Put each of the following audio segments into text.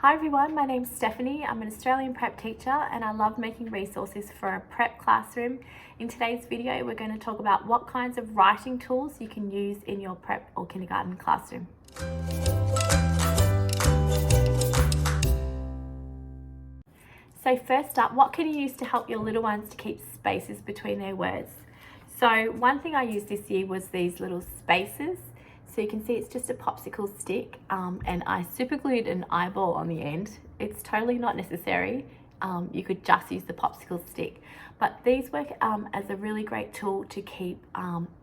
Hi everyone, my name's Stephanie. I'm an Australian prep teacher and I love making resources for a prep classroom. In today's video, we're going to talk about what kinds of writing tools you can use in your prep or kindergarten classroom. So first up, what can you use to help your little ones to keep spaces between their words? So one thing I used this year was these little spaces. So you can see it's just a popsicle stick and I super glued an eyeball on the end. It's totally not necessary. You could just use the popsicle stick. But these work as a really great tool to keep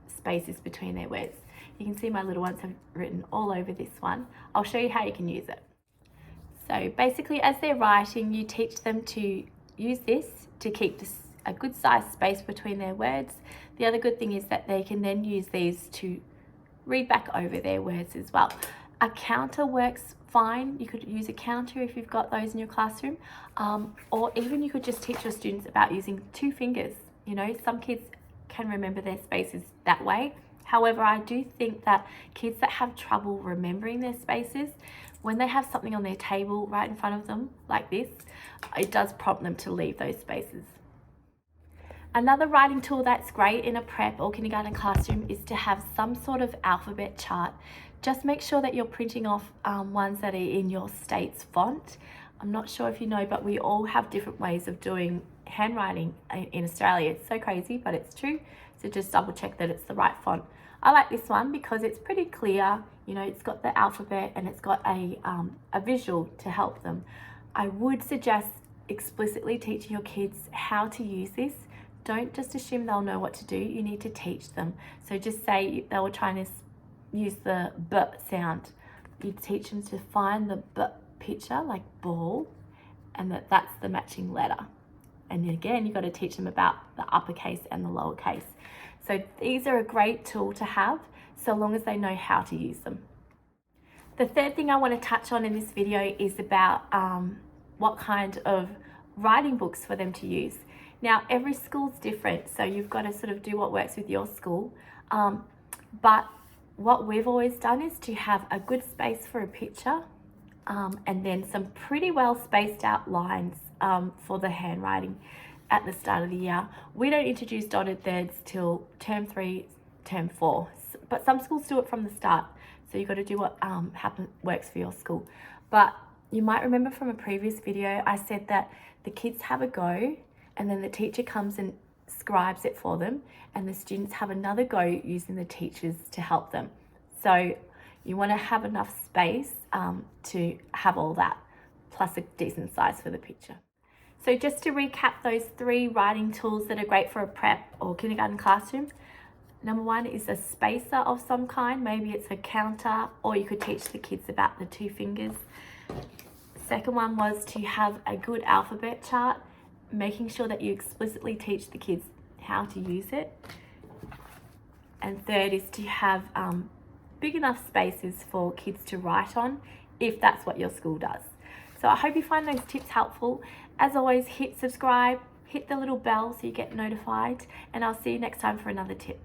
spaces between their words. You can see my little ones have written all over this one. I'll show you how you can use it. So basically as they're writing, you teach them to use this to keep a good sized space between their words. The other good thing is that they can then use these to read back over their words as well. A counter works fine. You could use a counter if you've got those in your classroom, or even you could just teach your students about using 2 fingers. You know, some kids can remember their spaces that way. However, I do think that kids that have trouble remembering their spaces, when they have something on their table right in front of them like this, it does prompt them to leave those spaces. Another writing tool that's great in a prep or kindergarten classroom is to have some sort of alphabet chart. Just make sure that you're printing off ones that are in your state's font. I'm not sure if you know, but we all have different ways of doing handwriting in Australia. It's so crazy, but it's true. So just double check that it's the right font. I like this one because it's pretty clear. You know, it's got the alphabet and it's got a visual to help them. I would suggest explicitly teaching your kids how to use this. Don't just assume they'll know what to do. You need to teach them. So just say they were trying to use the B sound. You teach them to find the B picture, like ball, and that's the matching letter. And again, you've got to teach them about the uppercase and the lowercase. So these are a great tool to have, so long as they know how to use them. The third thing I want to touch on in this video is about what kind of writing books for them to use. Now, every school's different, so you've got to sort of do what works with your school. But what we've always done is to have a good space for a picture and then some pretty well spaced out lines for the handwriting at the start of the year. We don't introduce dotted thirds till term 3, term 4, but some schools do it from the start. So you've got to do what works for your school. But you might remember from a previous video, I said that the kids have a go and then the teacher comes and scribes it for them, and the students have another go using the teachers to help them. So you want to have enough space to have all that, plus a decent size for the picture. So just to recap those 3 writing tools that are great for a prep or kindergarten classroom. Number 1 is a spacer of some kind. Maybe it's a counter, or you could teach the kids about the 2 fingers. Second one was to have a good alphabet chart, making sure that you explicitly teach the kids how to use it. And third is to have big enough spaces for kids to write on, if that's what your school does. So I hope you find those tips helpful. As always, hit subscribe, hit the little bell so you get notified, and I'll see you next time for another tip.